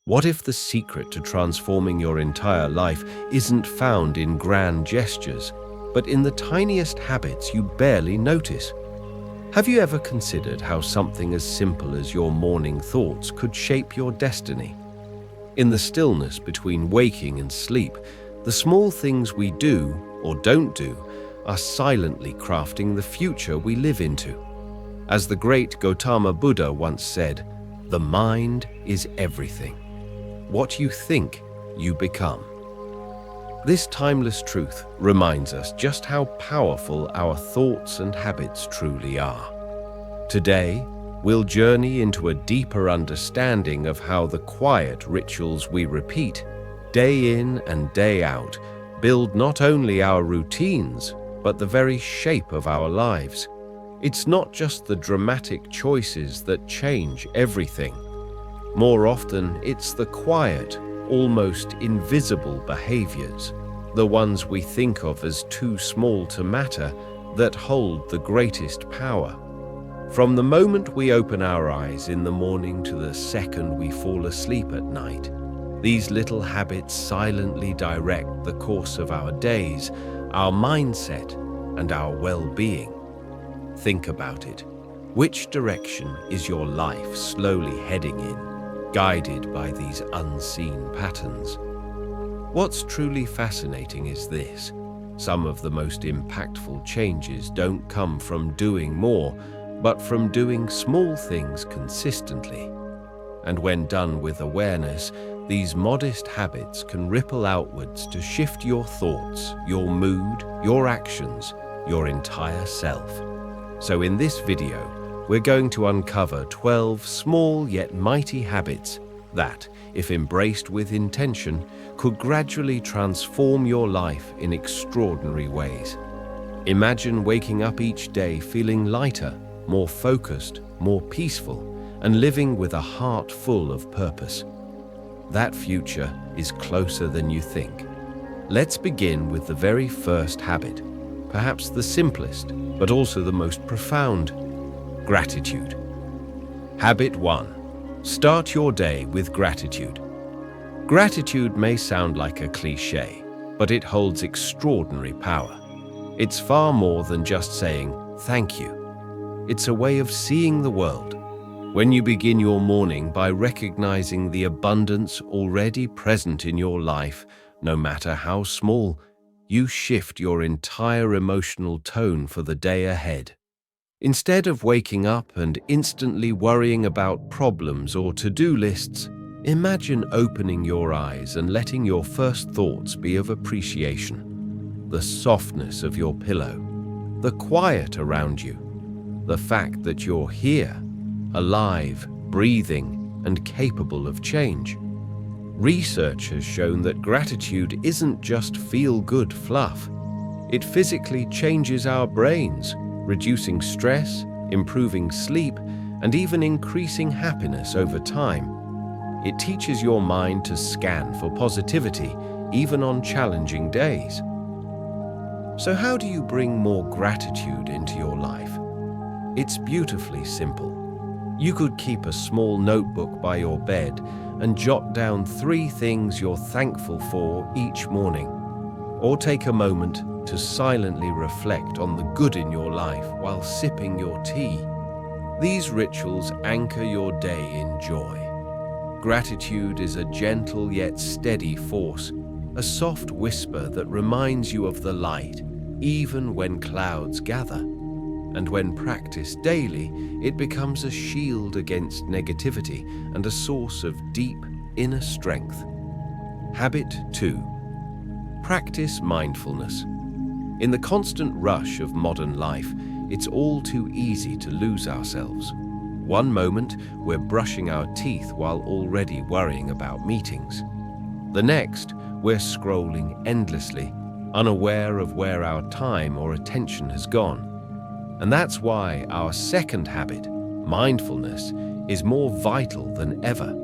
What if the secret to transforming your entire life isn't found in grand gestures, but in the tiniest habits you barely notice? Have you ever considered how something as simple as your morning thoughts could shape your destiny? In the stillness between waking and sleep, the small things we do or don't do are silently crafting the future we live into. As the great Gautama Buddha once said, "The mind is everything. What you think, you become." This timeless truth reminds us just how powerful our thoughts and habits truly are. Today, we'll journey into a deeper understanding of how the quiet rituals we repeat, day in and day out, build not only our routines, but the very shape of our lives. It's not just the dramatic choices that change everything. More often, it's the quiet, almost invisible behaviors, the ones we think of as too small to matter, that hold the greatest power. From the moment we open our eyes in the morning to the second we fall asleep at night, these little habits silently direct the course of our days, our mindset, and our well-being. Think about it. Which direction is your life slowly heading in, guided by these unseen patterns? What's truly fascinating is this: some of the most impactful changes don't come from doing more, but from doing small things consistently. And when done with awareness, these modest habits can ripple outwards to shift your thoughts, your mood, your actions, your entire self. So in this video, we're going to uncover 12 small yet mighty habits that, if embraced with intention, could gradually transform your life in extraordinary ways. Imagine waking up each day feeling lighter, more focused, more peaceful, and living with a heart full of purpose. That future is closer than you think. Let's begin with the very first habit, perhaps the simplest, but also the most profound: gratitude. Habit 1. Start your day with gratitude. Gratitude may sound like a cliché, but it holds extraordinary power. It's far more than just saying thank you. It's a way of seeing the world. When you begin your morning by recognizing the abundance already present in your life, no matter how small, you shift your entire emotional tone for the day ahead. Instead of waking up and instantly worrying about problems or to-do lists, imagine opening your eyes and letting your first thoughts be of appreciation. The softness of your pillow, the quiet around you, the fact that you're here, alive, breathing, and capable of change. Research has shown that gratitude isn't just feel-good fluff. It physically changes our brains, reducing stress, improving sleep, and even increasing happiness over time. It teaches your mind to scan for positivity, even on challenging days. So how do you bring more gratitude into your life? It's beautifully simple. You could keep a small notebook by your bed and jot down 3 things you're thankful for each morning. Or take a moment to silently reflect on the good in your life while sipping your tea. These rituals anchor your day in joy. Gratitude is a gentle yet steady force, a soft whisper that reminds you of the light, even when clouds gather. And when practiced daily, it becomes a shield against negativity and a source of deep inner strength. Habit 2. Practice mindfulness. In the constant rush of modern life, it's all too easy to lose ourselves. One moment, we're brushing our teeth while already worrying about meetings. The next, we're scrolling endlessly, unaware of where our time or attention has gone. And that's why our second habit, mindfulness, is more vital than ever.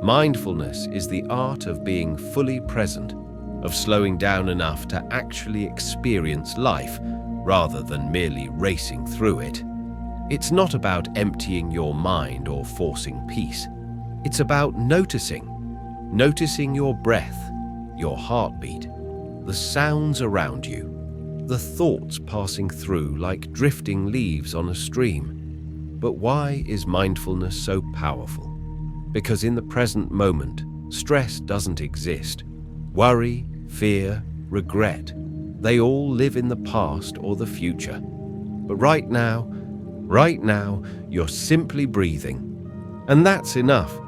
Mindfulness is the art of being fully present, of slowing down enough to actually experience life, rather than merely racing through it. It's not about emptying your mind or forcing peace. It's about noticing, noticing your breath, your heartbeat, the sounds around you, the thoughts passing through like drifting leaves on a stream. But why is mindfulness so powerful? Because in the present moment, stress doesn't exist. Worry, fear, regret, they all live in the past or the future. But right now, you're simply breathing. And that's enough.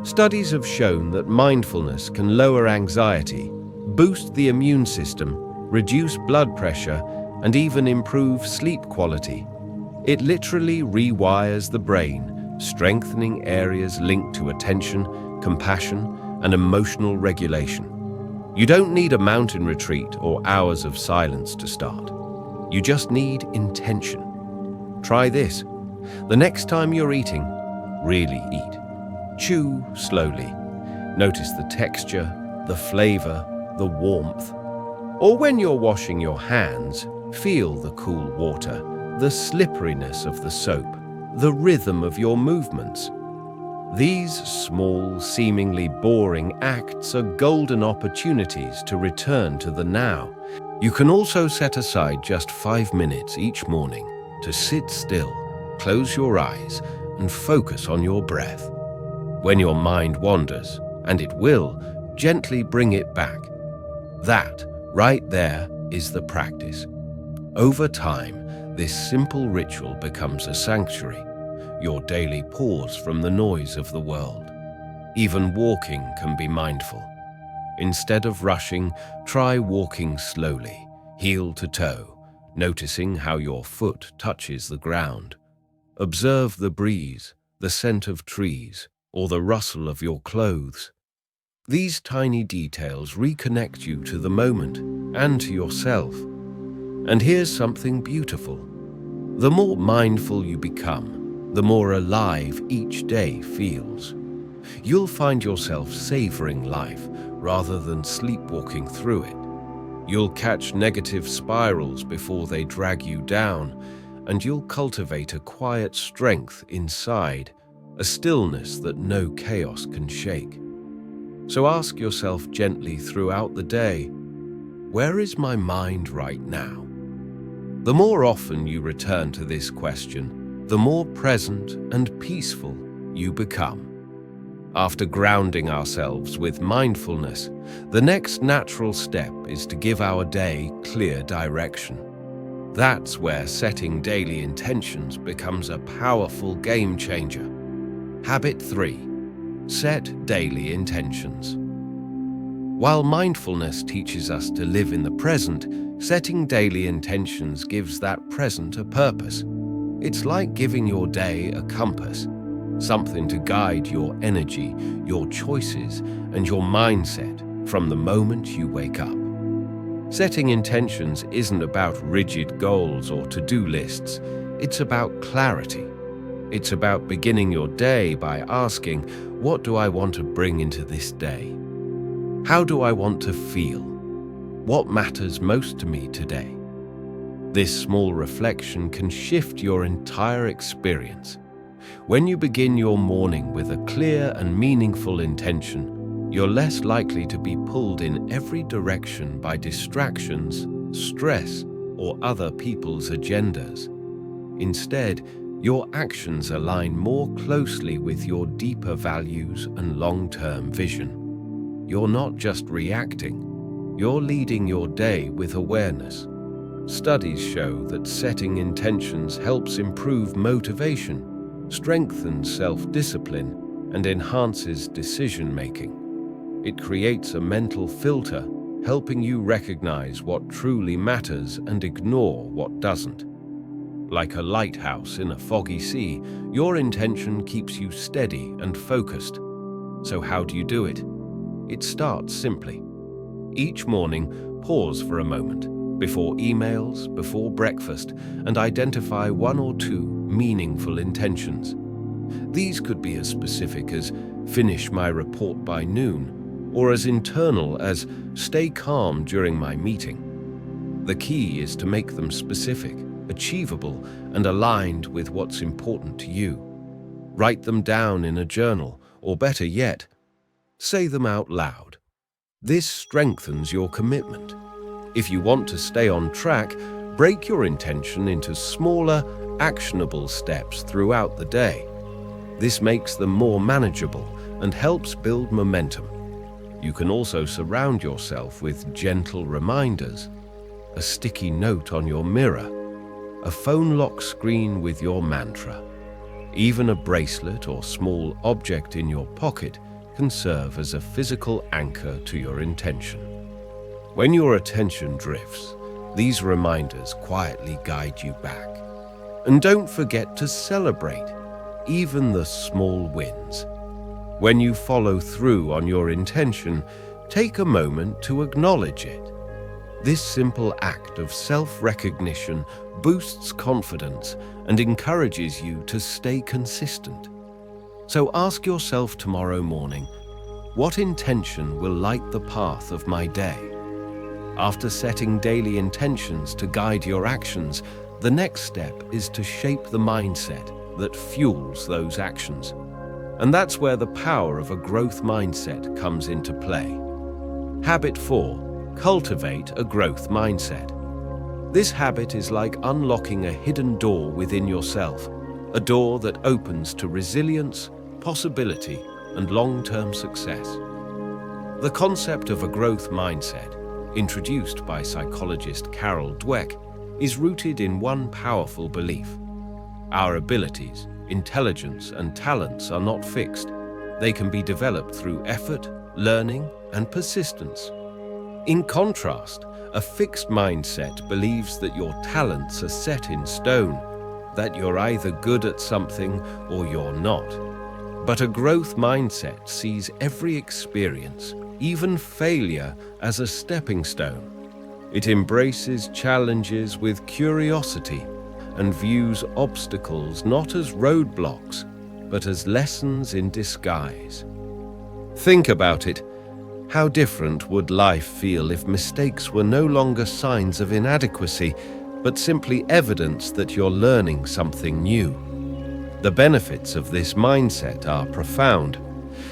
Studies have shown that mindfulness can lower anxiety, boost the immune system, reduce blood pressure, and even improve sleep quality. It literally rewires the brain, strengthening areas linked to attention, compassion, and emotional regulation. You don't need a mountain retreat or hours of silence to start. You just need intention. Try this. The next time you're eating, really eat. Chew slowly. Notice the texture, the flavor, the warmth. Or when you're washing your hands, feel the cool water, the slipperiness of the soap, the rhythm of your movements. These small, seemingly boring acts are golden opportunities to return to the now. You can also set aside just 5 minutes each morning to sit still, close your eyes, and focus on your breath. When your mind wanders, and it will, gently bring it back. That, right there, is the practice. Over time, this simple ritual becomes a sanctuary, your daily pause from the noise of the world. Even walking can be mindful. Instead of rushing, try walking slowly, heel to toe, noticing how your foot touches the ground. Observe the breeze, the scent of trees, or the rustle of your clothes. These tiny details reconnect you to the moment and to yourself. And here's something beautiful. The more mindful you become, the more alive each day feels. You'll find yourself savoring life rather than sleepwalking through it. You'll catch negative spirals before they drag you down, and you'll cultivate a quiet strength inside, a stillness that no chaos can shake. So ask yourself gently throughout the day, where is my mind right now? The more often you return to this question, the more present and peaceful you become. After grounding ourselves with mindfulness, the next natural step is to give our day clear direction. That's where setting daily intentions becomes a powerful game changer. Habit 3. Set daily intentions. While mindfulness teaches us to live in the present, setting daily intentions gives that present a purpose. It's like giving your day a compass, something to guide your energy, your choices, and your mindset from the moment you wake up. Setting intentions isn't about rigid goals or to-do lists. It's about clarity. It's about beginning your day by asking, what do I want to bring into this day? How do I want to feel? What matters most to me today? This small reflection can shift your entire experience. When you begin your morning with a clear and meaningful intention, you're less likely to be pulled in every direction by distractions, stress, or other people's agendas. Instead, your actions align more closely with your deeper values and long-term vision. You're not just reacting, you're leading your day with awareness. Studies show that setting intentions helps improve motivation, strengthens self-discipline, and enhances decision-making. It creates a mental filter, helping you recognize what truly matters and ignore what doesn't. Like a lighthouse in a foggy sea, your intention keeps you steady and focused. So how do you do it? It starts simply. Each morning, pause for a moment, before emails, before breakfast, and identify 1 or 2 meaningful intentions. These could be as specific as finish my report by noon, or as internal as stay calm during my meeting. The key is to make them specific, achievable, and aligned with what's important to you. Write them down in a journal, or better yet, Say them out loud. This strengthens your commitment. If you want to stay on track, break your intention into smaller, actionable steps throughout the day. This makes them more manageable and helps build momentum. You can also surround yourself with gentle reminders, a sticky note on your mirror, a phone lock screen with your mantra. Even a bracelet or small object in your pocket can serve as a physical anchor to your intention. When your attention drifts, these reminders quietly guide you back. And don't forget to celebrate even the small wins. When you follow through on your intention, take a moment to acknowledge it. This simple act of self-recognition boosts confidence and encourages you to stay consistent. So ask yourself tomorrow morning, what intention will light the path of my day? After setting daily intentions to guide your actions, the next step is to shape the mindset that fuels those actions. And that's where the power of a growth mindset comes into play. Habit 4. Cultivate a growth mindset. This habit is like unlocking a hidden door within yourself, a door that opens to resilience, possibility, and long-term success. The concept of a growth mindset, introduced by psychologist Carol Dweck, is rooted in one powerful belief. Our abilities, intelligence, and talents are not fixed. They can be developed through effort, learning, and persistence. In contrast, a fixed mindset believes that your talents are set in stone, that you're either good at something or you're not. But a growth mindset sees every experience, even failure, as a stepping stone. It embraces challenges with curiosity and views obstacles not as roadblocks, but as lessons in disguise. Think about it. How different would life feel if mistakes were no longer signs of inadequacy, but simply evidence that you're learning something new? The benefits of this mindset are profound.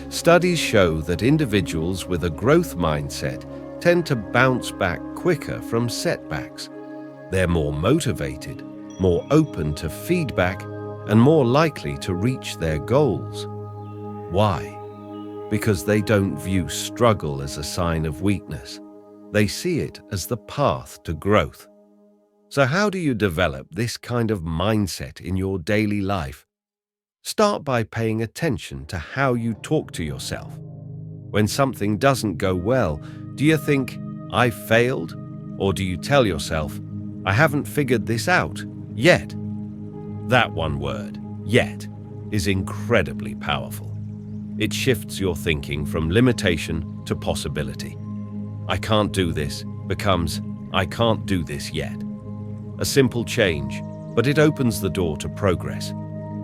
Studies show that individuals with a growth mindset tend to bounce back quicker from setbacks. They're more motivated, more open to feedback, and more likely to reach their goals. Why? Because they don't view struggle as a sign of weakness. They see it as the path to growth. So how do you develop this kind of mindset in your daily life? Start by paying attention to how you talk to yourself. When something doesn't go well, do you think, "I failed"? Or do you tell yourself, "I haven't figured this out yet"? That one word, "yet," is incredibly powerful. It shifts your thinking from limitation to possibility. "I can't do this" becomes, "I can't do this yet." A simple change, but it opens the door to progress.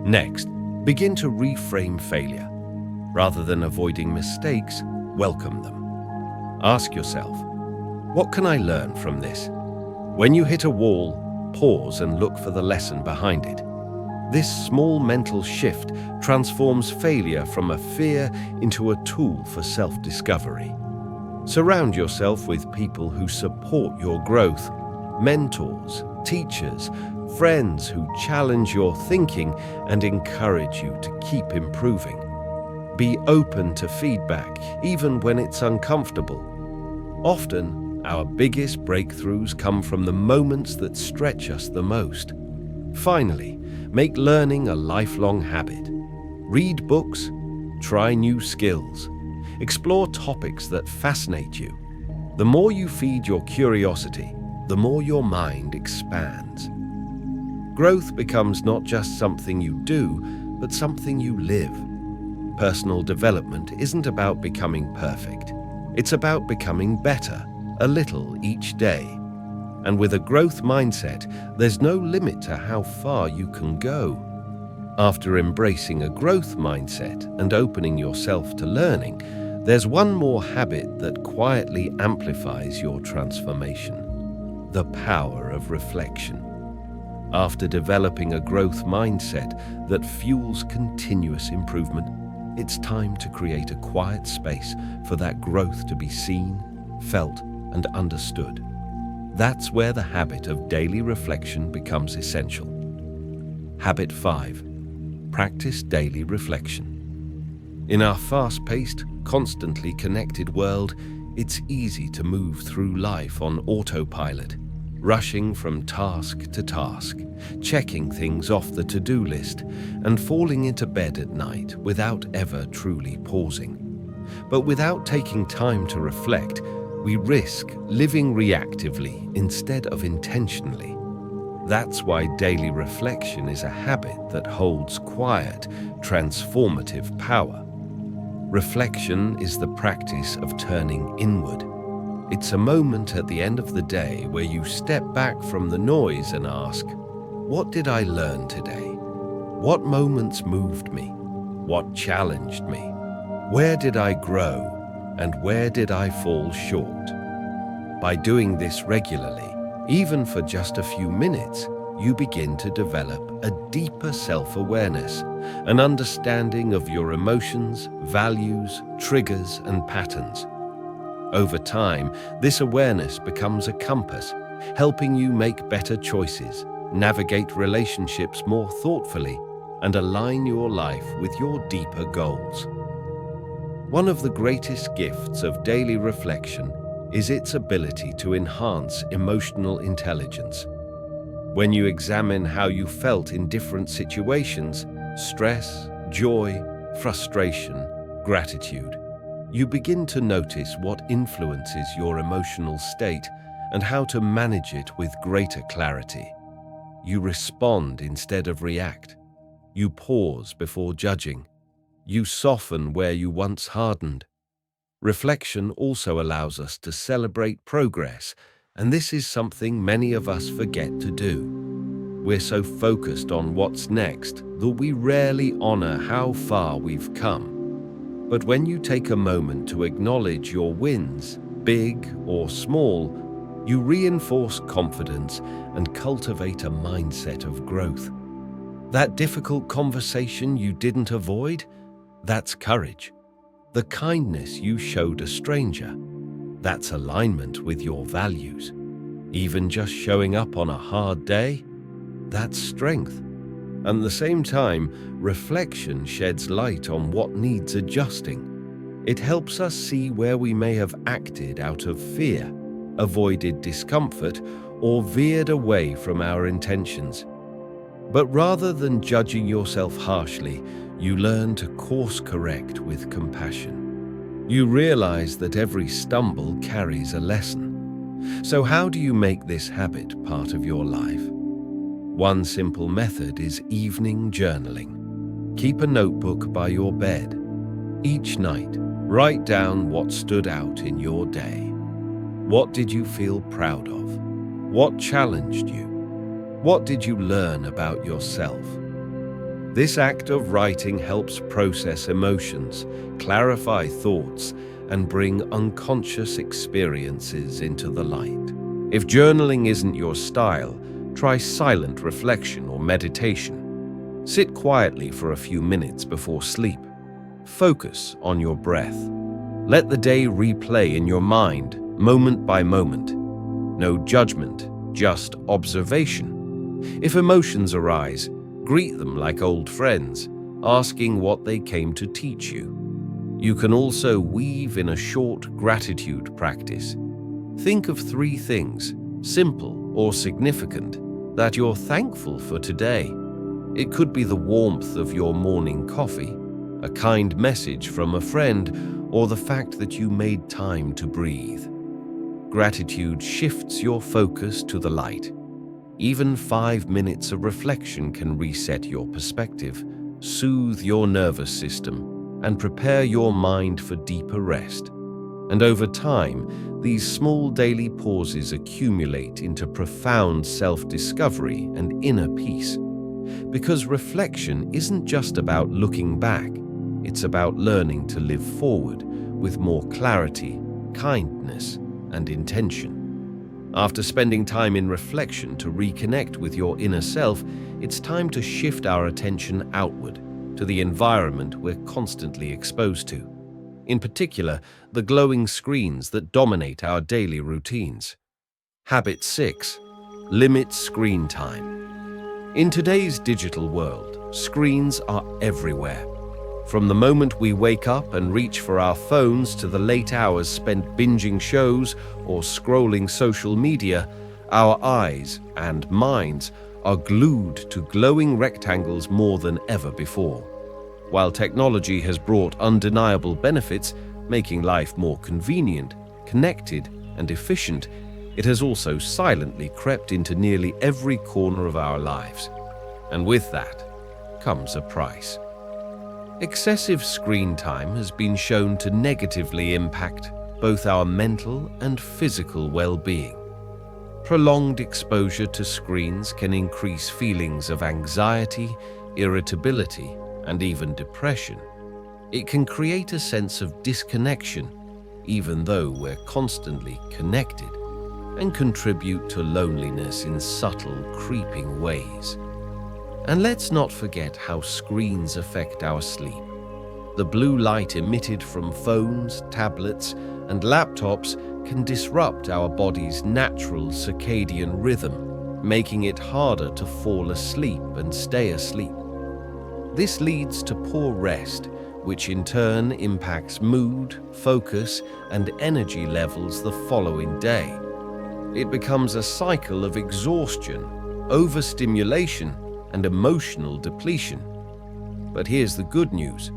Next, begin to reframe failure. Rather than avoiding mistakes, welcome them. Ask yourself, what can I learn from this? When you hit a wall, pause and look for the lesson behind it. This small mental shift transforms failure from a fear into a tool for self-discovery. Surround yourself with people who support your growth, mentors, teachers, friends who challenge your thinking and encourage you to keep improving. Be open to feedback, even when it's uncomfortable. Often, our biggest breakthroughs come from the moments that stretch us the most. Finally, make learning a lifelong habit. Read books, try new skills, explore topics that fascinate you. The more you feed your curiosity, the more your mind expands. Growth becomes not just something you do, but something you live. Personal development isn't about becoming perfect. It's about becoming better, a little each day. And with a growth mindset, there's no limit to how far you can go. After embracing a growth mindset and opening yourself to learning, there's one more habit that quietly amplifies your transformation: the power of reflection. After developing a growth mindset that fuels continuous improvement, it's time to create a quiet space for that growth to be seen, felt, and understood. That's where the habit of daily reflection becomes essential. Habit 5. Practice daily reflection. In our fast-paced, constantly connected world, it's easy to move through life on autopilot, rushing from task to task, checking things off the to-do list, and falling into bed at night without ever truly pausing. But without taking time to reflect, we risk living reactively instead of intentionally. That's why daily reflection is a habit that holds quiet, transformative power. Reflection is the practice of turning inward. It's a moment at the end of the day where you step back from the noise and ask, what did I learn today? What moments moved me? What challenged me? Where did I grow? And where did I fall short? By doing this regularly, even for just a few minutes, you begin to develop a deeper self-awareness, an understanding of your emotions, values, triggers, and patterns. Over time, this awareness becomes a compass, helping you make better choices, navigate relationships more thoughtfully, and align your life with your deeper goals. One of the greatest gifts of daily reflection is its ability to enhance emotional intelligence. When you examine how you felt in different situations, stress, joy, frustration, gratitude, you begin to notice what influences your emotional state and how to manage it with greater clarity. You respond instead of react. You pause before judging. You soften where you once hardened. Reflection also allows us to celebrate progress, and this is something many of us forget to do. We're so focused on what's next that we rarely honor how far we've come. But when you take a moment to acknowledge your wins, big or small, you reinforce confidence and cultivate a mindset of growth. That difficult conversation you didn't avoid, that's courage. The kindness you showed a stranger, that's alignment with your values. Even just showing up on a hard day, that's strength. At the same time, reflection sheds light on what needs adjusting. It helps us see where we may have acted out of fear, avoided discomfort, or veered away from our intentions. But rather than judging yourself harshly, you learn to course correct with compassion. You realize that every stumble carries a lesson. So how do you make this habit part of your life? One simple method is evening journaling. Keep a notebook by your bed. Each night, write down what stood out in your day. What did you feel proud of? What challenged you? What did you learn about yourself? This act of writing helps process emotions, clarify thoughts, and bring unconscious experiences into the light. If journaling isn't your style, try silent reflection or meditation. Sit quietly for a few minutes before sleep. Focus on your breath. Let the day replay in your mind, moment by moment. No judgment, just observation. If emotions arise, greet them like old friends, asking what they came to teach you. You can also weave in a short gratitude practice. Think of 3 things, simple or significant, that you're thankful for today. It could be the warmth of your morning coffee, a kind message from a friend, or the fact that you made time to breathe. Gratitude shifts your focus to the light. Even 5 minutes of reflection can reset your perspective, soothe your nervous system, and prepare your mind for deeper rest. And over time, these small daily pauses accumulate into profound self-discovery and inner peace. Because reflection isn't just about looking back, it's about learning to live forward with more clarity, kindness, and intention. After spending time in reflection to reconnect with your inner self, it's time to shift our attention outward. to the environment we're constantly exposed to. In particular, the glowing screens that dominate our daily routines. Habit 6. Limit screen time. In today's digital world, screens are everywhere. From the moment we wake up and reach for our phones to the late hours spent binging shows or scrolling social media, our eyes and minds are glued to glowing rectangles more than ever before. While technology has brought undeniable benefits, making life more convenient, connected, and efficient, it has also silently crept into nearly every corner of our lives. And with that comes a price. Excessive screen time has been shown to negatively impact both our mental and physical well-being. Prolonged exposure to screens can increase feelings of anxiety, irritability, and even depression. It can create a sense of disconnection, even though we're constantly connected, and contribute to loneliness in subtle, creeping ways. And let's not forget how screens affect our sleep. The blue light emitted from phones, tablets, and laptops can disrupt our body's natural circadian rhythm, making it harder to fall asleep and stay asleep. This leads to poor rest, which in turn impacts mood, focus, and energy levels the following day. It becomes a cycle of exhaustion, overstimulation, and emotional depletion. But here's the good news.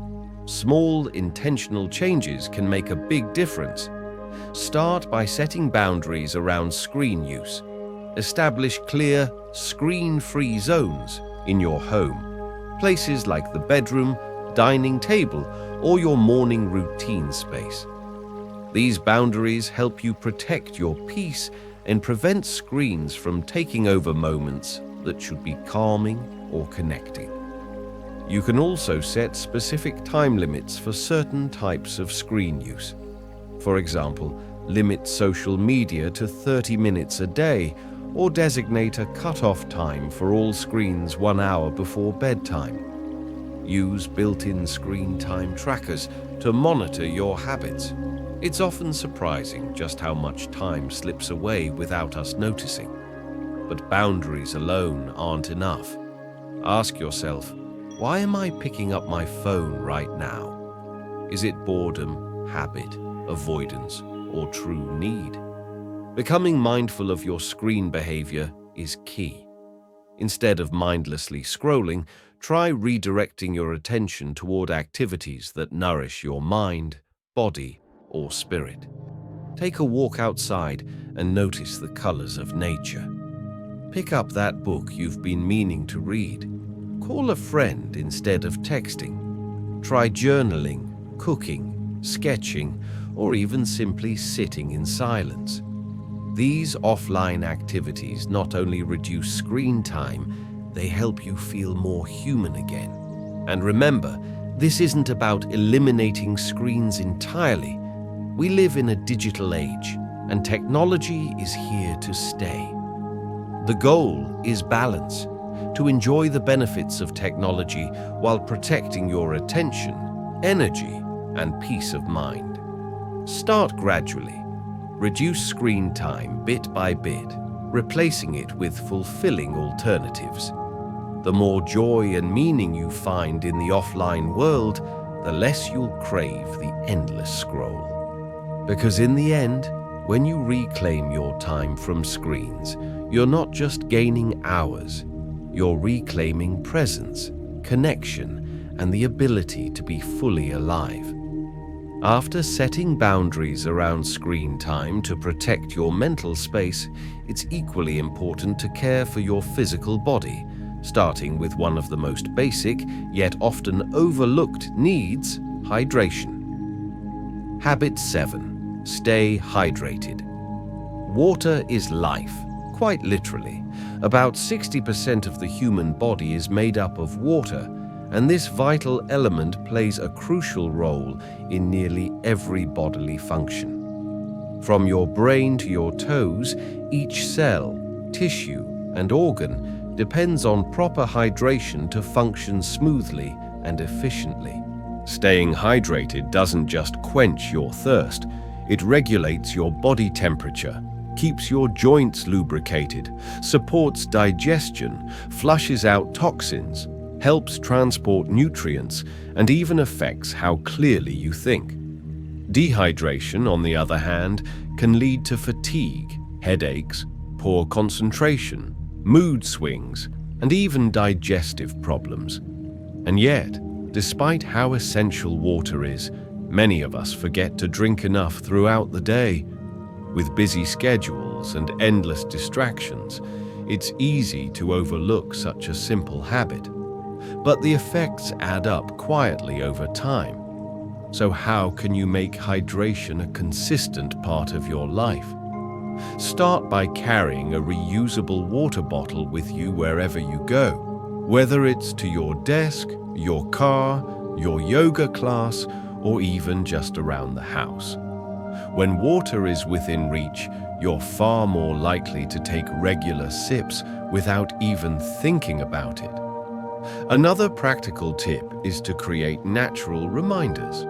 Small, intentional changes can make a big difference. Start by setting boundaries around screen use. Establish clear, screen-free zones in your home, places like the bedroom, dining table, or your morning routine space. These boundaries help you protect your peace and prevent screens from taking over moments that should be calming or connecting. You can also set specific time limits for certain types of screen use. For example, limit social media to 30 minutes a day, or designate a cutoff time for all screens 1 hour before bedtime. Use built-in screen time trackers to monitor your habits. It's often surprising just how much time slips away without us noticing. But boundaries alone aren't enough. Ask yourself, why am I picking up my phone right now? Is it boredom, habit, avoidance, or true need? Becoming mindful of your screen behavior is key. Instead of mindlessly scrolling, try redirecting your attention toward activities that nourish your mind, body, or spirit. Take a walk outside and notice the colors of nature. Pick up that book you've been meaning to read. Call a friend instead of texting. Try journaling, cooking, sketching, or even simply sitting in silence. These offline activities not only reduce screen time, they help you feel more human again. And remember, this isn't about eliminating screens entirely. We live in a digital age, and technology is here to stay. The goal is balance, to enjoy the benefits of technology while protecting your attention, energy, and peace of mind. Start gradually. Reduce screen time bit by bit, replacing it with fulfilling alternatives. The more joy and meaning you find in the offline world, the less you'll crave the endless scroll. Because in the end, when you reclaim your time from screens, you're not just gaining hours, you're reclaiming presence, connection, and the ability to be fully alive. After setting boundaries around screen time to protect your mental space, it's equally important to care for your physical body, starting with one of the most basic, yet often overlooked needs, hydration. Habit 7. Stay hydrated. Water is life, quite literally. About 60% of the human body is made up of water, and this vital element plays a crucial role in nearly every bodily function. From your brain to your toes, each cell, tissue, and organ depends on proper hydration to function smoothly and efficiently. Staying hydrated doesn't just quench your thirst, it regulates your body temperature, keeps your joints lubricated, supports digestion, flushes out toxins, helps transport nutrients, and even affects how clearly you think. Dehydration, on the other hand, can lead to fatigue, headaches, poor concentration, mood swings, and even digestive problems. And yet, despite how essential water is, many of us forget to drink enough throughout the day. With busy schedules and endless distractions, it's easy to overlook such a simple habit. But the effects add up quietly over time. So how can you make hydration a consistent part of your life? Start by carrying a reusable water bottle with you wherever you go, whether it's to your desk, your car, your yoga class, or even just around the house. When water is within reach, you're far more likely to take regular sips without even thinking about it. Another practical tip is to create natural reminders.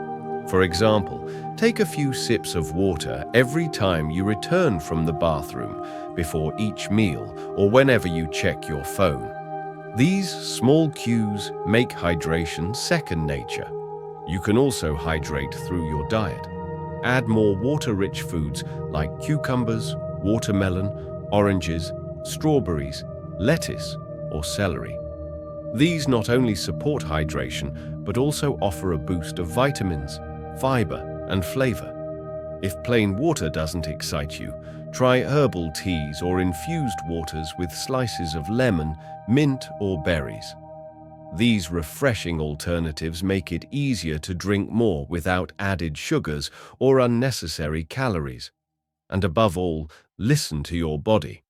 For example, take a few sips of water every time you return from the bathroom, before each meal, or whenever you check your phone. These small cues make hydration second nature. You can also hydrate through your diet. Add more water-rich foods like cucumbers, watermelon, oranges, strawberries, lettuce, or celery. These not only support hydration, but also offer a boost of vitamins, fiber, and flavor. If plain water doesn't excite you, try herbal teas or infused waters with slices of lemon, mint, or berries. These refreshing alternatives make it easier to drink more without added sugars or unnecessary calories. And above all, listen to your body.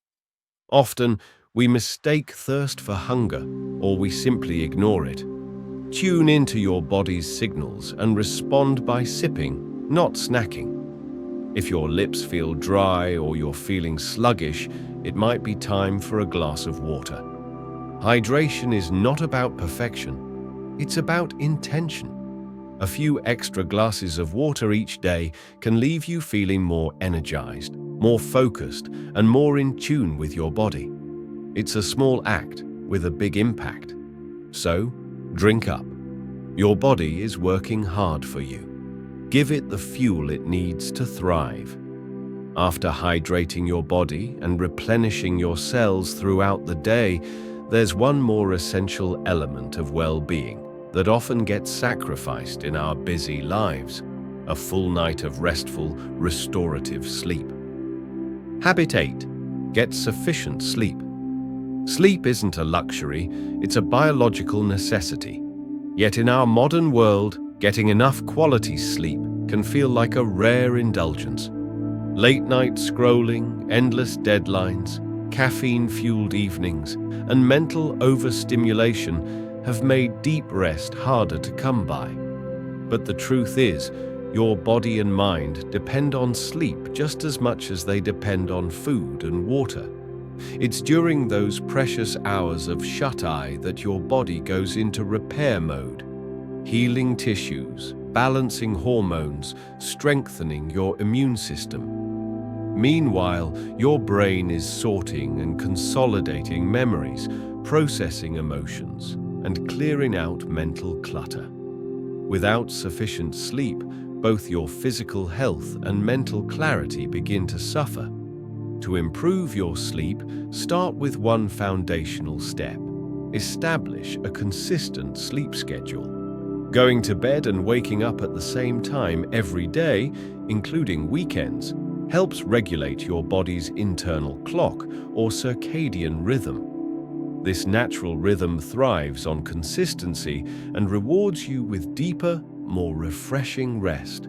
Often, we mistake thirst for hunger, or we simply ignore it. Tune into your body's signals and respond by sipping, not snacking. If your lips feel dry or you're feeling sluggish, it might be time for a glass of water. Hydration is not about perfection, it's about intention. A few extra glasses of water each day can leave you feeling more energized, more focused, and more in tune with your body. It's a small act with a big impact. So, drink up. Your body is working hard for you. Give it the fuel it needs to thrive. After hydrating your body and replenishing your cells throughout the day, there's one more essential element of well-being that often gets sacrificed in our busy lives: a full night of restful, restorative sleep. Habit 8. Get sufficient sleep. Sleep isn't a luxury, it's a biological necessity. Yet in our modern world, getting enough quality sleep can feel like a rare indulgence. Late-night scrolling, endless deadlines, caffeine-fueled evenings, and mental overstimulation have made deep rest harder to come by. But the truth is, your body and mind depend on sleep just as much as they depend on food and water. It's during those precious hours of shut-eye that your body goes into repair mode, healing tissues, balancing hormones, strengthening your immune system. Meanwhile, your brain is sorting and consolidating memories, processing emotions, and clearing out mental clutter. Without sufficient sleep, both your physical health and mental clarity begin to suffer. To improve your sleep, start with one foundational step. Establish a consistent sleep schedule. Going to bed and waking up at the same time every day, including weekends, helps regulate your body's internal clock or circadian rhythm. This natural rhythm thrives on consistency and rewards you with deeper, more refreshing rest.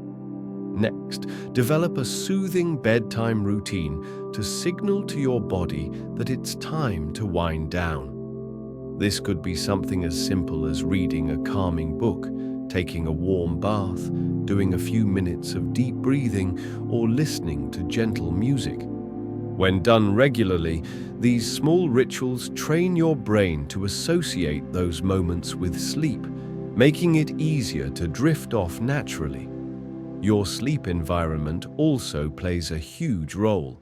Next, develop a soothing bedtime routine to signal to your body that it's time to wind down. This could be something as simple as reading a calming book, taking a warm bath, doing a few minutes of deep breathing, or listening to gentle music. When done regularly, these small rituals train your brain to associate those moments with sleep, making it easier to drift off naturally. Your sleep environment also plays a huge role.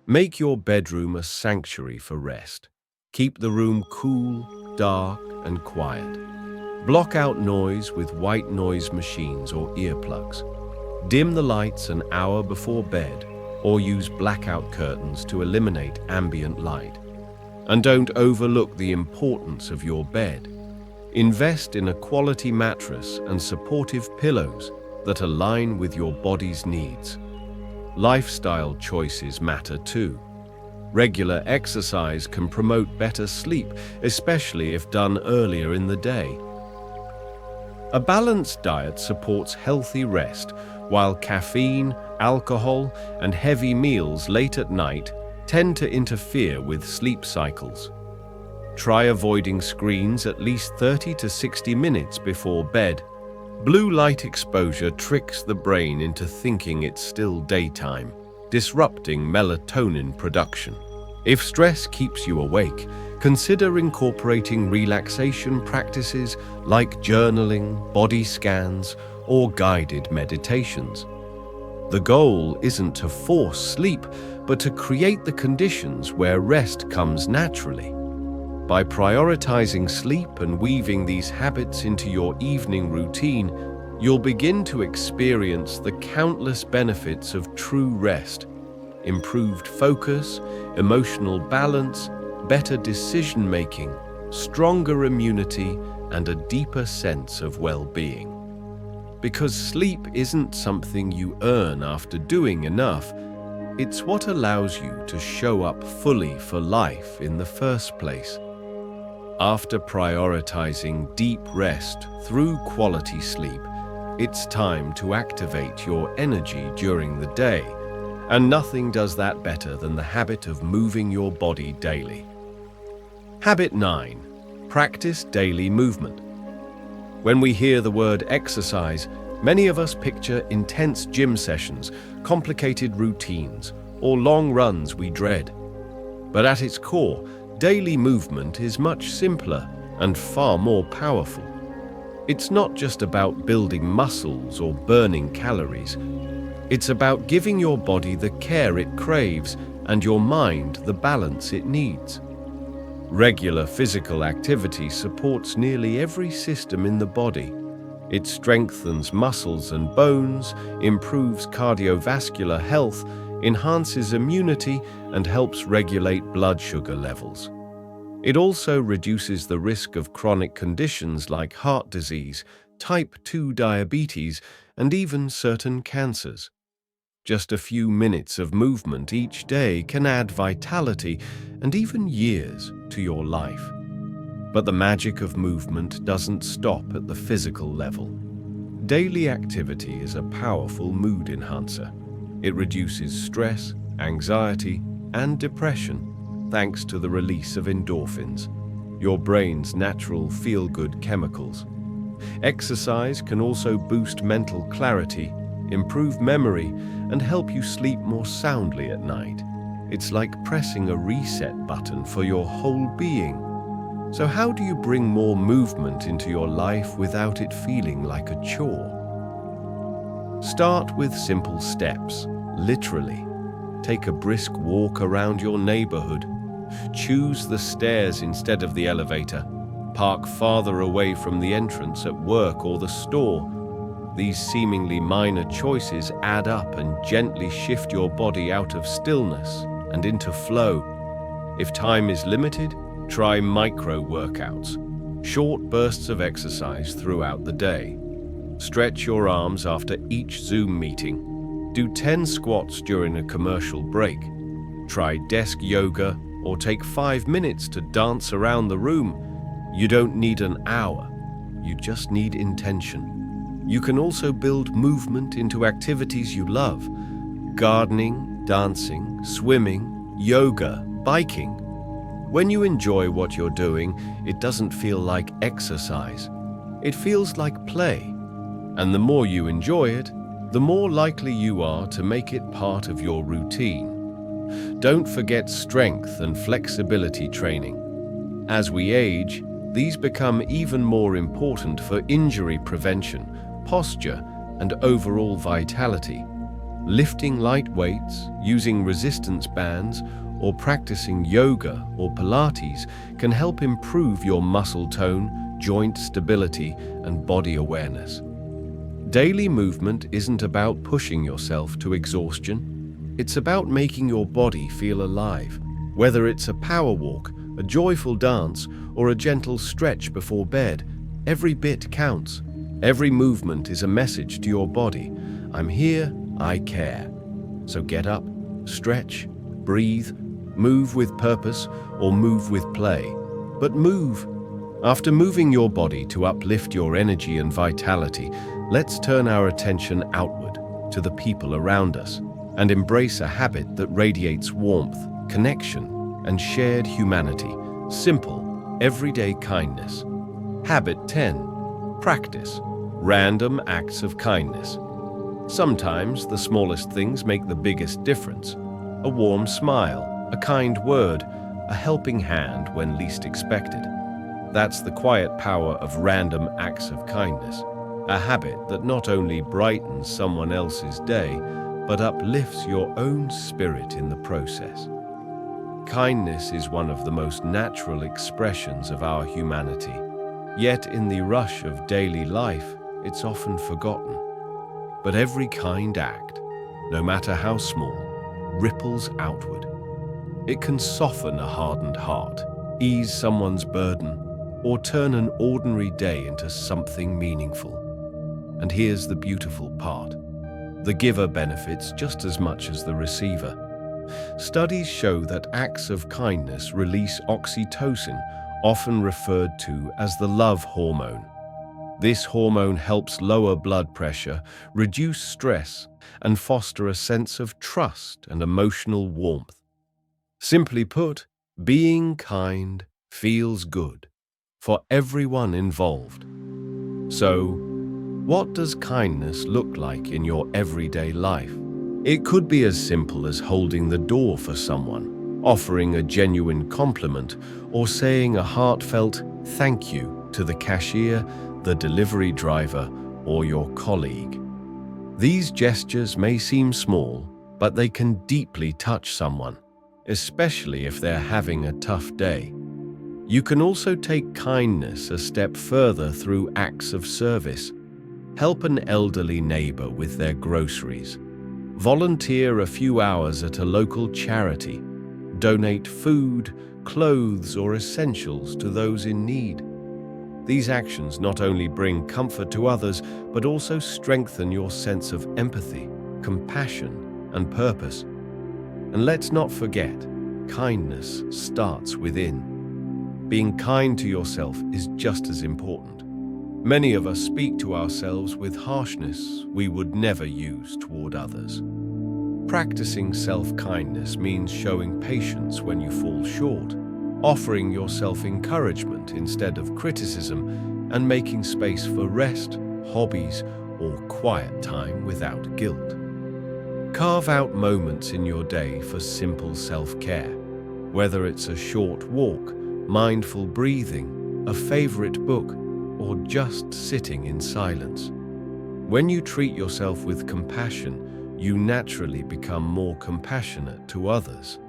Make your bedroom a sanctuary for rest. Keep the room cool, dark, and quiet. Block out noise with white noise machines or earplugs. Dim the lights an hour before bed, or use blackout curtains to eliminate ambient light. And don't overlook the importance of your bed. Invest in a quality mattress and supportive pillows that align with your body's needs. Lifestyle choices matter too. Regular exercise can promote better sleep, especially if done earlier in the day. A balanced diet supports healthy rest, while caffeine, alcohol, and heavy meals late at night tend to interfere with sleep cycles. Try avoiding screens at least 30 to 60 minutes before bed. Blue light exposure tricks the brain into thinking it's still daytime, disrupting melatonin production. If stress keeps you awake, consider incorporating relaxation practices like journaling, body scans, or guided meditations. The goal isn't to force sleep, but to create the conditions where rest comes naturally. By prioritizing sleep and weaving these habits into your evening routine, you'll begin to experience the countless benefits of true rest: improved focus, emotional balance, better decision-making, stronger immunity, and a deeper sense of well-being. Because sleep isn't something you earn after doing enough, it's what allows you to show up fully for life in the first place. After prioritizing deep rest through quality sleep, it's time to activate your energy during the day, and nothing does that better than the habit of moving your body daily. Habit 9. Practice daily movement. When we hear the word exercise, many of us picture intense gym sessions, complicated routines, or long runs we dread. But at its core, daily movement is much simpler and far more powerful. It's not just about building muscles or burning calories. It's about giving your body the care it craves and your mind the balance it needs. Regular physical activity supports nearly every system in the body. It strengthens muscles and bones, improves cardiovascular health, enhances immunity, and helps regulate blood sugar levels. It also reduces the risk of chronic conditions like heart disease, type 2 diabetes, and even certain cancers. Just a few minutes of movement each day can add vitality and even years to your life. But the magic of movement doesn't stop at the physical level. Daily activity is a powerful mood enhancer. It reduces stress, anxiety, and depression thanks to the release of endorphins, your brain's natural feel-good chemicals. Exercise can also boost mental clarity, improve memory, and help you sleep more soundly at night. It's like pressing a reset button for your whole being. So how do you bring more movement into your life without it feeling like a chore? Start with simple steps, literally. Take a brisk walk around your neighborhood. Choose the stairs instead of the elevator. Park farther away from the entrance at work or the store. These seemingly minor choices add up and gently shift your body out of stillness and into flow. If time is limited, try micro workouts, short bursts of exercise throughout the day. Stretch your arms after each Zoom meeting. Do 10 squats during a commercial break. Try desk yoga or take 5 minutes to dance around the room. You don't need an hour, you just need intention. You can also build movement into activities you love: gardening, dancing, swimming, yoga, biking. When you enjoy what you're doing, it doesn't feel like exercise. It feels like play. And the more you enjoy it, the more likely you are to make it part of your routine. Don't forget strength and flexibility training. As we age, these become even more important for injury prevention, posture, and overall vitality. Lifting light weights, using resistance bands, or practicing yoga or Pilates can help improve your muscle tone, joint stability, and body awareness. Daily movement isn't about pushing yourself to exhaustion. It's about making your body feel alive. Whether it's a power walk, a joyful dance, or a gentle stretch before bed, every bit counts. Every movement is a message to your body. I'm here, I care. So get up, stretch, breathe, move with purpose or move with play. But move. After moving your body to uplift your energy and vitality, let's turn our attention outward to the people around us and embrace a habit that radiates warmth, connection, and shared humanity. Simple, everyday kindness. Habit 10. Practice random acts of kindness. Sometimes the smallest things make the biggest difference. A warm smile, a kind word, a helping hand when least expected. That's the quiet power of random acts of kindness, a habit that not only brightens someone else's day, but uplifts your own spirit in the process. Kindness is one of the most natural expressions of our humanity. Yet in the rush of daily life, it's often forgotten. But every kind act, no matter how small, ripples outward. It can soften a hardened heart, ease someone's burden, or turn an ordinary day into something meaningful. And here's the beautiful part. The giver benefits just as much as the receiver. Studies show that acts of kindness release oxytocin, often referred to as the love hormone. This hormone helps lower blood pressure, reduce stress, and foster a sense of trust and emotional warmth. Simply put, being kind feels good for everyone involved. So, what does kindness look like in your everyday life? It could be as simple as holding the door for someone, offering a genuine compliment, or saying a heartfelt thank you to the cashier, the delivery driver, or your colleague. These gestures may seem small, but they can deeply touch someone, especially if they're having a tough day. You can also take kindness a step further through acts of service. Help an elderly neighbor with their groceries. Volunteer a few hours at a local charity. Donate food, clothes, or essentials to those in need. These actions not only bring comfort to others, but also strengthen your sense of empathy, compassion, and purpose. And let's not forget, kindness starts within. Being kind to yourself is just as important. Many of us speak to ourselves with harshness we would never use toward others. Practicing self-kindness means showing patience when you fall short, offering yourself encouragement instead of criticism, and making space for rest, hobbies, or quiet time without guilt. Carve out moments in your day for simple self-care, whether it's a short walk, mindful breathing, a favorite book, or just sitting in silence. When you treat yourself with compassion, you naturally become more compassionate to others.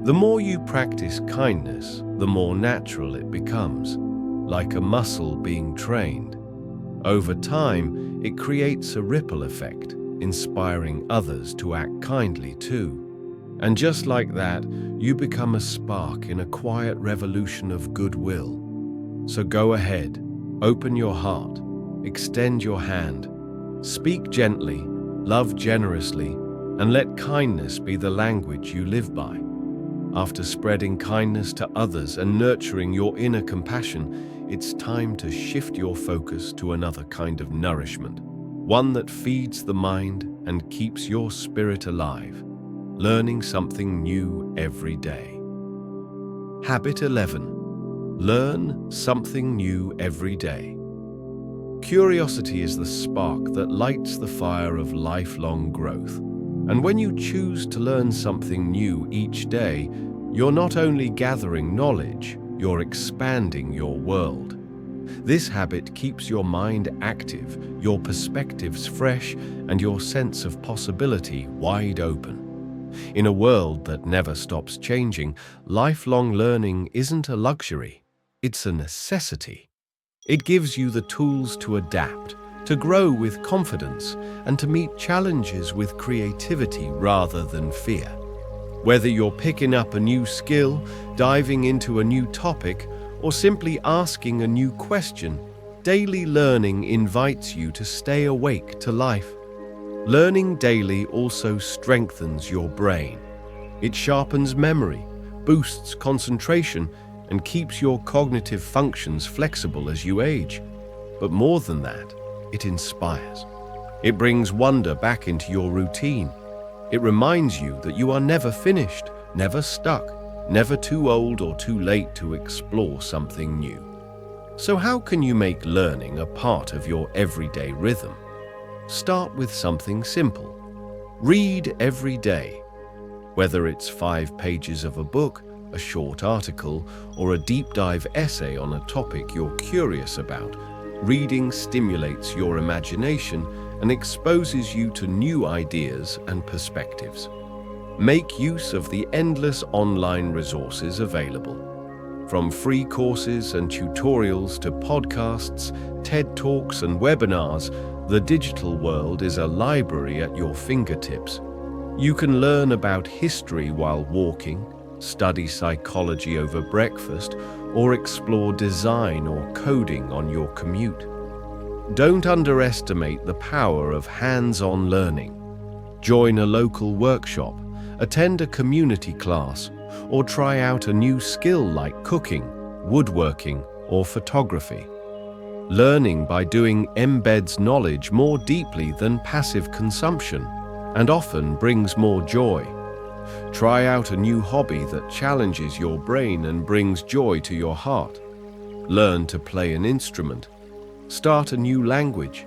The more you practice kindness, the more natural it becomes, like a muscle being trained. Over time, it creates a ripple effect, inspiring others to act kindly too. And just like that, you become a spark in a quiet revolution of goodwill. So go ahead, open your heart, extend your hand, speak gently, love generously, and let kindness be the language you live by. After spreading kindness to others and nurturing your inner compassion, it's time to shift your focus to another kind of nourishment, one that feeds the mind and keeps your spirit alive, learning something new every day. Habit 11. Learn something new every day. Curiosity is the spark that lights the fire of lifelong growth. And when you choose to learn something new each day, you're not only gathering knowledge, you're expanding your world. This habit keeps your mind active, your perspectives fresh, and your sense of possibility wide open. In a world that never stops changing, lifelong learning isn't a luxury, it's a necessity. It gives you the tools to adapt, to grow with confidence, and to meet challenges with creativity rather than fear. Whether you're picking up a new skill, diving into a new topic, or simply asking a new question, daily learning invites you to stay awake to life. Learning daily also strengthens your brain. It sharpens memory, boosts concentration, and keeps your cognitive functions flexible as you age. But more than that, it inspires. It brings wonder back into your routine. It reminds you that you are never finished, never stuck, never too old or too late to explore something new. So how can you make learning a part of your everyday rhythm? Start with something simple. Read every day. Whether it's 5 pages of a book, a short article, or a deep dive essay on a topic you're curious about, reading stimulates your imagination and exposes you to new ideas and perspectives. Make use of the endless online resources available. From free courses and tutorials to podcasts, TED Talks and webinars, the digital world is a library at your fingertips. You can learn about history while walking, study psychology over breakfast, or explore design or coding on your commute. Don't underestimate the power of hands-on learning. Join a local workshop, attend a community class, or try out a new skill like cooking, woodworking, or photography. Learning by doing embeds knowledge more deeply than passive consumption, and often brings more joy. Try out a new hobby that challenges your brain and brings joy to your heart. Learn to play an instrument. Start a new language.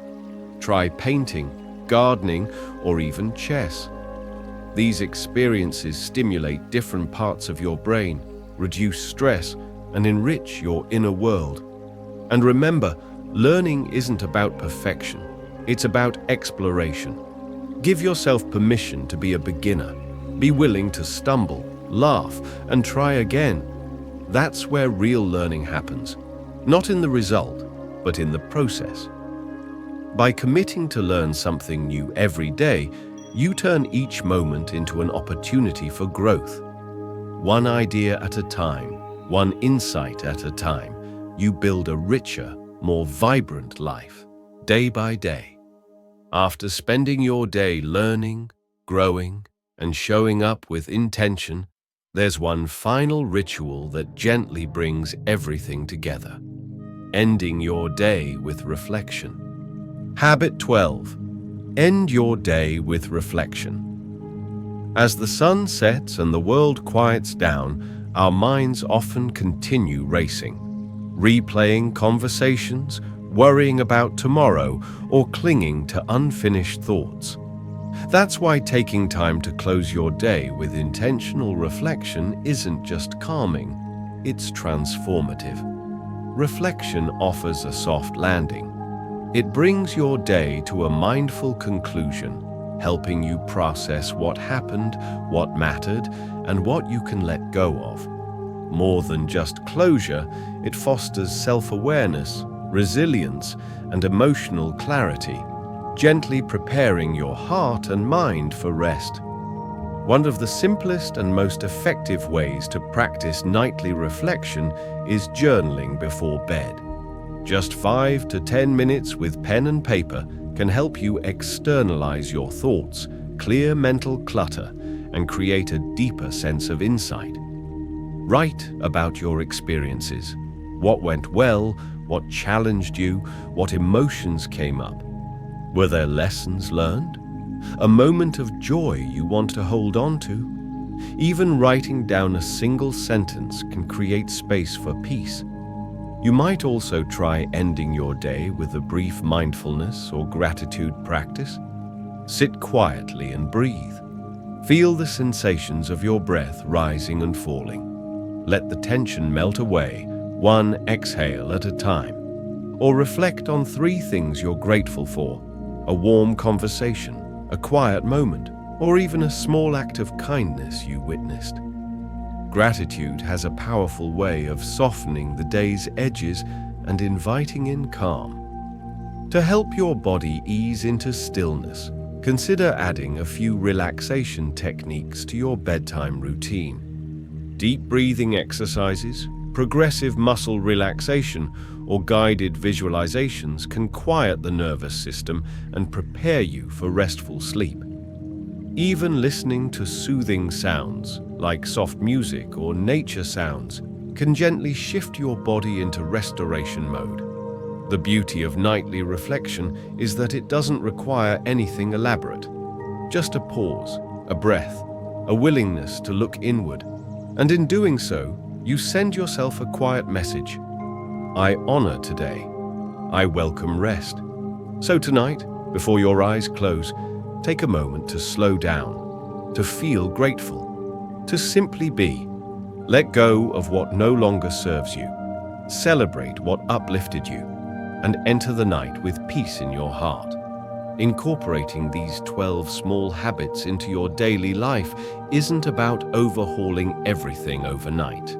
Try painting, gardening, or even chess. These experiences stimulate different parts of your brain, reduce stress, and enrich your inner world. And remember, learning isn't about perfection. It's about exploration. Give yourself permission to be a beginner. Be willing to stumble, laugh, and try again. That's where real learning happens. Not in the result, but in the process. By committing to learn something new every day, you turn each moment into an opportunity for growth. One idea at a time, one insight at a time, you build a richer, more vibrant life, day by day. After spending your day learning, growing, and showing up with intention, there's one final ritual that gently brings everything together. Ending your day with reflection. Habit 12. End your day with reflection. As the sun sets and the world quiets down, our minds often continue racing, replaying conversations, worrying about tomorrow, or clinging to unfinished thoughts. That's why taking time to close your day with intentional reflection isn't just calming, it's transformative. Reflection offers a soft landing. It brings your day to a mindful conclusion, helping you process what happened, what mattered, and what you can let go of. More than just closure, it fosters self-awareness, resilience, and emotional clarity, gently preparing your heart and mind for rest. One of the simplest and most effective ways to practice nightly reflection is journaling before bed. Just 5 to 10 minutes with pen and paper can help you externalize your thoughts, clear mental clutter, and create a deeper sense of insight. Write about your experiences. What went well, what challenged you, what emotions came up. Were there lessons learned? A moment of joy you want to hold on to? Even writing down a single sentence can create space for peace. You might also try ending your day with a brief mindfulness or gratitude practice. Sit quietly and breathe. Feel the sensations of your breath rising and falling. Let the tension melt away, one exhale at a time. Or reflect on 3 things you're grateful for: a warm conversation, a quiet moment, or even a small act of kindness you witnessed. Gratitude has a powerful way of softening the day's edges and inviting in calm. To help your body ease into stillness, consider adding a few relaxation techniques to your bedtime routine. Deep breathing exercises, progressive muscle relaxation, or guided visualizations can quiet the nervous system and prepare you for restful sleep. Even listening to soothing sounds, like soft music or nature sounds, can gently shift your body into restoration mode. The beauty of nightly reflection is that it doesn't require anything elaborate. Just a pause, a breath, a willingness to look inward. And in doing so, you send yourself a quiet message. I honor today. I welcome rest. So tonight, before your eyes close, take a moment to slow down, to feel grateful, to simply be. Let go of what no longer serves you. Celebrate what uplifted you, and enter the night with peace in your heart. Incorporating these 12 small habits into your daily life isn't about overhauling everything overnight.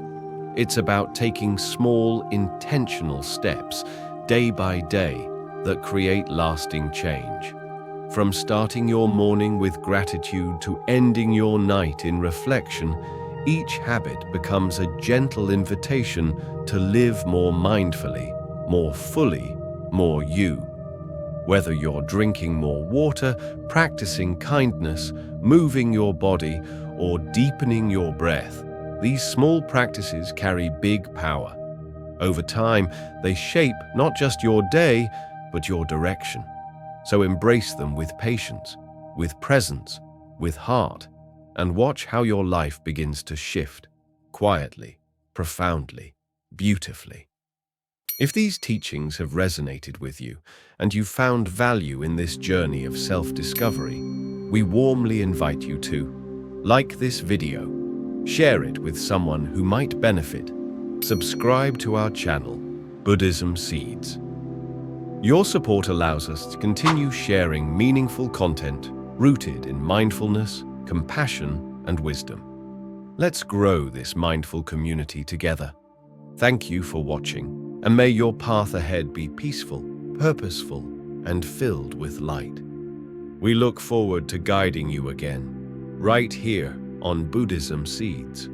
It's about taking small, intentional steps, day by day, that create lasting change. From starting your morning with gratitude to ending your night in reflection, each habit becomes a gentle invitation to live more mindfully, more fully, more you. Whether you're drinking more water, practicing kindness, moving your body, or deepening your breath, these small practices carry big power. Over time, they shape not just your day, but your direction. So embrace them with patience, with presence, with heart, and watch how your life begins to shift, quietly, profoundly, beautifully. If these teachings have resonated with you, and you've found value in this journey of self-discovery, we warmly invite you to like this video, share it with someone who might benefit, subscribe to our channel, Buddhism Seeds. Your support allows us to continue sharing meaningful content rooted in mindfulness, compassion, and wisdom. Let's grow this mindful community together. Thank you for watching, and may your path ahead be peaceful, purposeful, and filled with light. We look forward to guiding you again, right here on Buddhism Seeds.